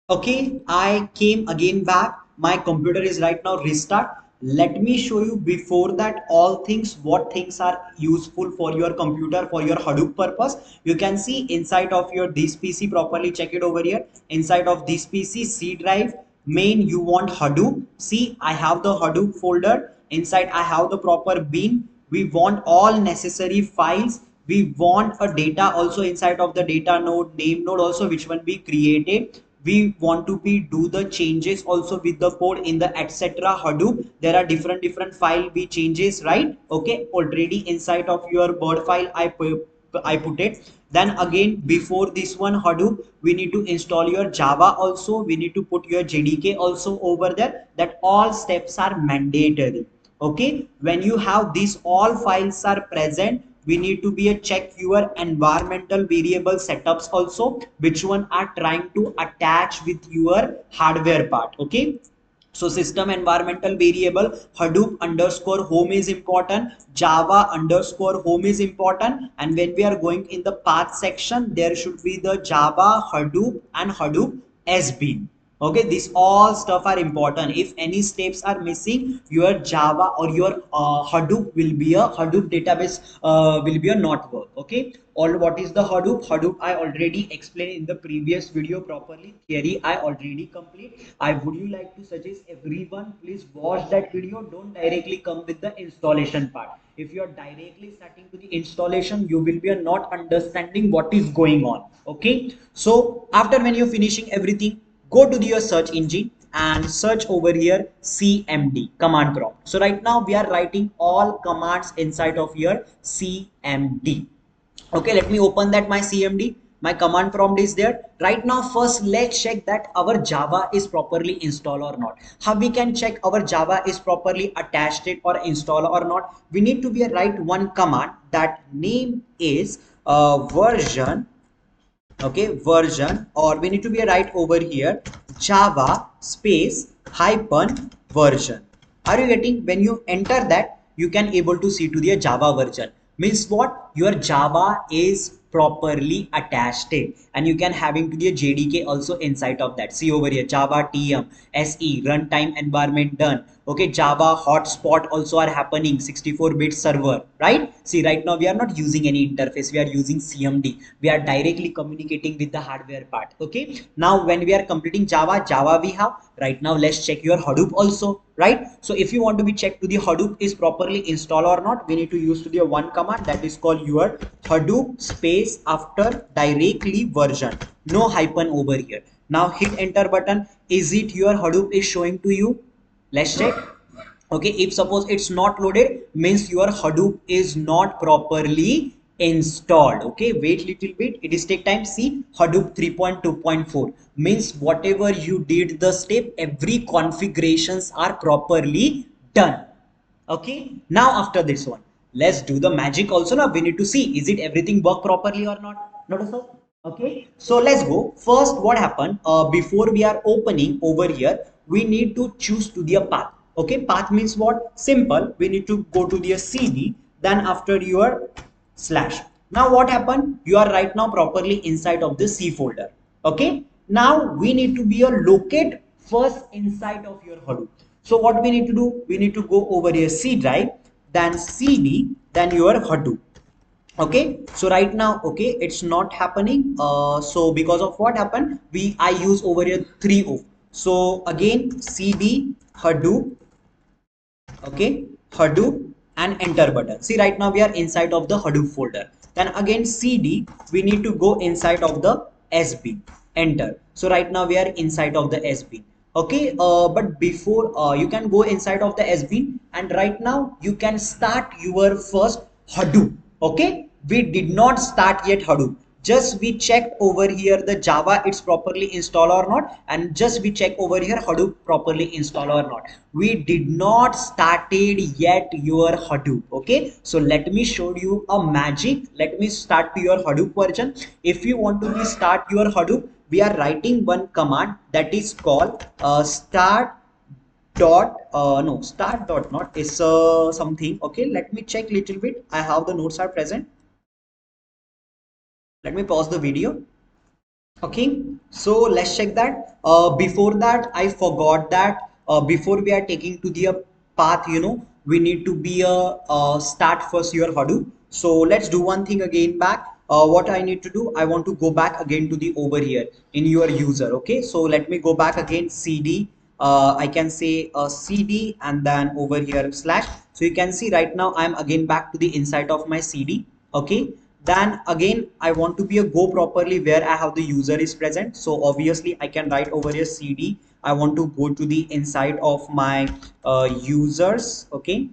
Okay, I came again back. My computer is right now restart. Let me show you before that all things, what things are useful for your computer for your Hadoop purpose. You can see inside of your this PC properly, check it over here. Inside of this PC C drive main you want Hadoop. See, I have the Hadoop folder. Inside I have the proper bin. We want all necessary files. We want a data also inside of the data node, name node also, which one we created. We want to be do the changes also with the code in the etc Hadoop. There are different file we changes, right? Okay, already inside of your bird file I put it. Then again before this one Hadoop, we need to install your Java also. We need to put your JDK also over there. That all steps are mandatory. Okay, when you have these all files are present, we need to be a check your environmental variable setups also, which one are trying to attach with your hardware part. Okay, so system environmental variable Hadoop underscore home is important, Java underscore home is important, and when we are going in the path section, there should be the Java Hadoop and Hadoop SBean. Okay, these all stuff are important. If any steps are missing, your Java or your Hadoop will be a Hadoop database will be a not work. Okay, or what is the Hadoop I already explained in the previous video properly. Theory I already complete. I would you like to suggest everyone please watch that video. Don't directly come with the installation part. If you are directly starting to the installation, you will be not understanding what is going on. Okay, so after when you're finishing everything, go to your search engine and search over here CMD command prompt. So right now we are writing all commands inside of your CMD. Okay, let me open that my CMD. My command prompt is there. Right now first let's check that our Java is properly installed or not. How we can check our Java is properly attached it or installed or not? We need to be a write one command that name is version. Okay, version, or we need to be right over here Java space hyphen version. Are you getting? When you enter that, you can able to see to the Java version. Means what? Your Java is properly attached it, and you can having to the JDK also inside of that. See over here Java TM SE runtime environment done. Okay, Java hotspot also are happening 64-bit server, right? See, right now we are not using any interface, we are using CMD. We are directly communicating with the hardware part. Okay, now when we are completing Java we have. Right now let's check your Hadoop also, right? So if you want to be checked to the Hadoop is properly installed or not, we need to use to the one command that is called your Hadoop space after directly version, no hyphen over here. Now hit enter button. Is it your Hadoop is showing to you? Let's check. Okay, if suppose it's not loaded, means your Hadoop is not properly installed. Okay, wait little bit, it is take time. See, Hadoop 3.2.4 means whatever you did the step, every configurations are properly done. Okay, now after this one, let's do the magic also. Now we need to see is it everything work properly or not so. Okay, so let's go. First what happened, before we are opening over here, we need to choose to the path. Okay, path means what? Simple, we need to go to the CD, then after your slash. Now what happened, you are right now properly inside of the C folder. Okay, now we need to be a locate first inside of your Hadoop. So what we need to do, we need to go over here C drive, then CD, then your Hadoop. Okay, so right now, okay, it's not happening. So because of what happened, I use over here 3O. So again CD Hadoop. Okay, Hadoop and enter button. See, right now we are inside of the Hadoop folder. Then again CD, we need to go inside of the SB, enter. So right now we are inside of the SB. Okay, but before you can go inside of the SB, and right now you can start your first Hadoop. Okay, we did not start yet Hadoop. Just we checked over here the Java it's properly installed or not, and just we check over here Hadoop properly installed or not. We did not started yet your Hadoop. Okay, so let me show you a magic. Let me start to your Hadoop version. If you want to start your Hadoop, we are writing one command that is called start dot no start dot not is something. Okay, let me check little bit. I have the notes are present. Let me pause the video. Okay, so let's check that. Before that, I forgot that before we are taking to the path, we need to be start first your Hadoop. So let's do one thing again back. What I need to do, I want to go back again to the over here in your user. Okay, so let me go back again CD. I can say CD and then over here slash. So you can see right now I'm again back to the inside of my CD. Okay, then again I want to be a go properly where I have the user is present. So obviously I can write over here CD. I want to go to the inside of my users. Okay,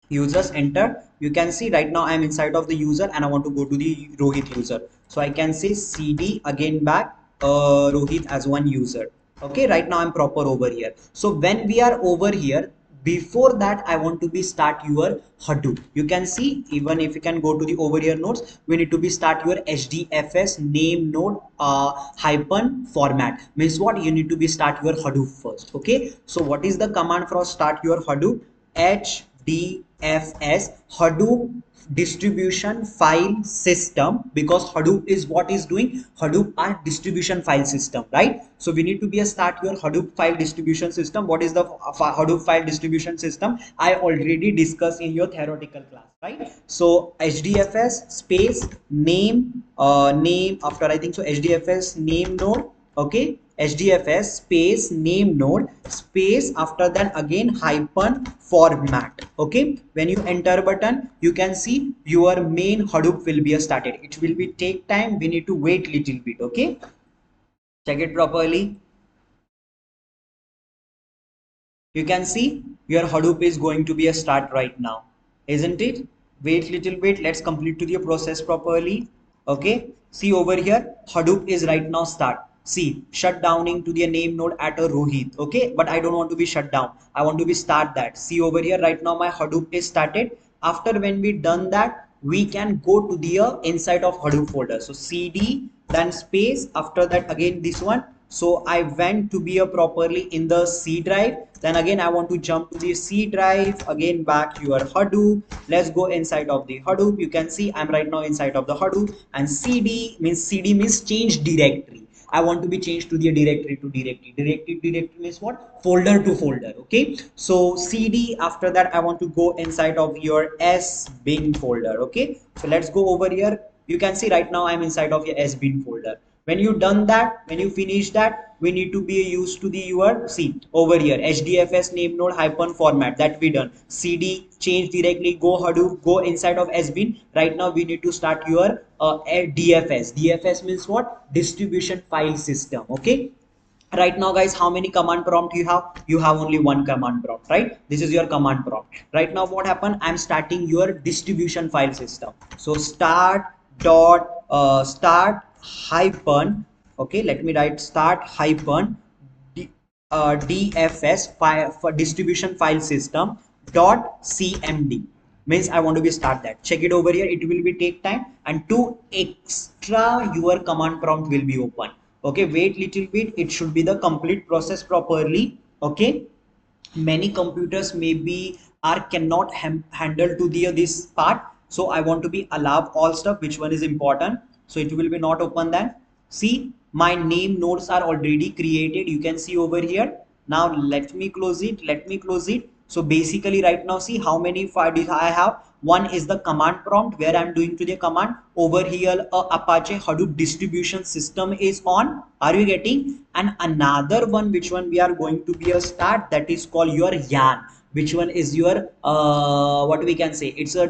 users, enter. You can see right now I am inside of the user and I want to go to the Rohit user. So I can say CD again back Rohit as one user. Okay, right now I'm proper over here. So when we are over here, before that I want to be start your Hadoop. You can see even if you can go to the over here nodes, we need to be start your HDFS name node hyphen format. Means what, you need to be start your Hadoop first. Okay, so what is the command for start your Hadoop? HDFS, Hadoop distribution file system, because Hadoop is what is doing, Hadoop are distribution file system, right? So we need to be a start your Hadoop file distribution system. What is the Hadoop file distribution system? I already discussed in your theoretical class, right? So HDFS space name name, after I think so HDFS name node. Okay, HDFS space name node space, after that again hyphen format. Okay, when you enter button, you can see your main Hadoop will be started. It will be take time, we need to wait little bit. Okay, check it properly. You can see your Hadoop is going to be a start right now, isn't it? Wait little bit, let's complete to the process properly. Okay, see over here, Hadoop is right now start. See, shut downing to the name node at a Rohit. Okay, but I don't want to be shut down. I want to be start that. See over here, right now my Hadoop is started. After when we done that, we can go to the inside of Hadoop folder. So CD, then space, after that again this one. So I went to be a properly in the C drive. Then again I want to jump to the C drive, again back your Hadoop. Let's go inside of the Hadoop. You can see I'm right now inside of the Hadoop, and CD means change directory. I want to be changed to the directory to directory. Directory means what? Folder to folder. Okay. So CD, after that I want to go inside of your S bin folder. Okay. So let's go over here. You can see right now I'm inside of your S bin folder. When you done that, when you finish that, we need to be used to the your see over here HDFS name node hyphen format, that we done. CD change directly, go Hadoop, go inside of SBin. Right now we need to start your DFS. DFS means what? Distribution file system. Okay, right now guys, how many command prompt you have? You have only one command prompt, right? This is your command prompt. Right now what happened, I'm starting your distribution file system. So start hyphen, okay, let me write start hyphen DFS file for distribution file system dot cmd. Means I want to be start that. Check it over here, it will be take time, and two extra your command prompt will be open. Okay, wait little bit, it should be the complete process properly. Okay, many computers maybe are cannot handle to the this part, so I want to be allow all stuff which one is important, so it will be not open. Then see, my name nodes are already created, you can see over here. Now let me close it, let me close it. So basically right now see how many files I have. One is the command prompt where I'm doing to the command. Over here Apache Hadoop distribution system is on, are you getting? And another one which one we are going to be a start, that is called your yarn, which one is your what we can say, it's a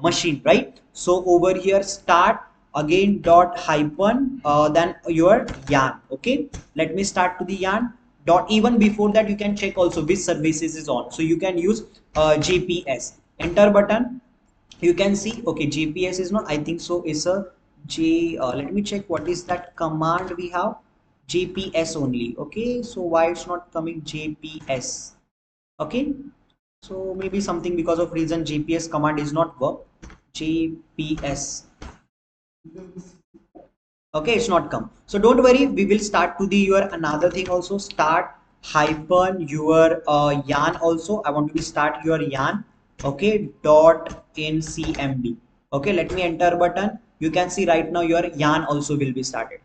machine, right? So over here start again dot hyphen then your yarn. Okay, let me start to the yarn dot. Even before that you can check also which services is on, so you can use JPS, enter button. You can see, okay, JPS is not, I think so is a J let me check what is that command we have. JPS only. Okay, so why it's not coming JPS? Okay, so maybe something because of reason JPS command is not work. JPS, okay, it's not come, so don't worry, we will start to the your another thing also. Start hyphen your yarn also, I want to be start your yarn. Okay, dot in cmd. Okay, let me enter button. You can see right now your yarn also will be started.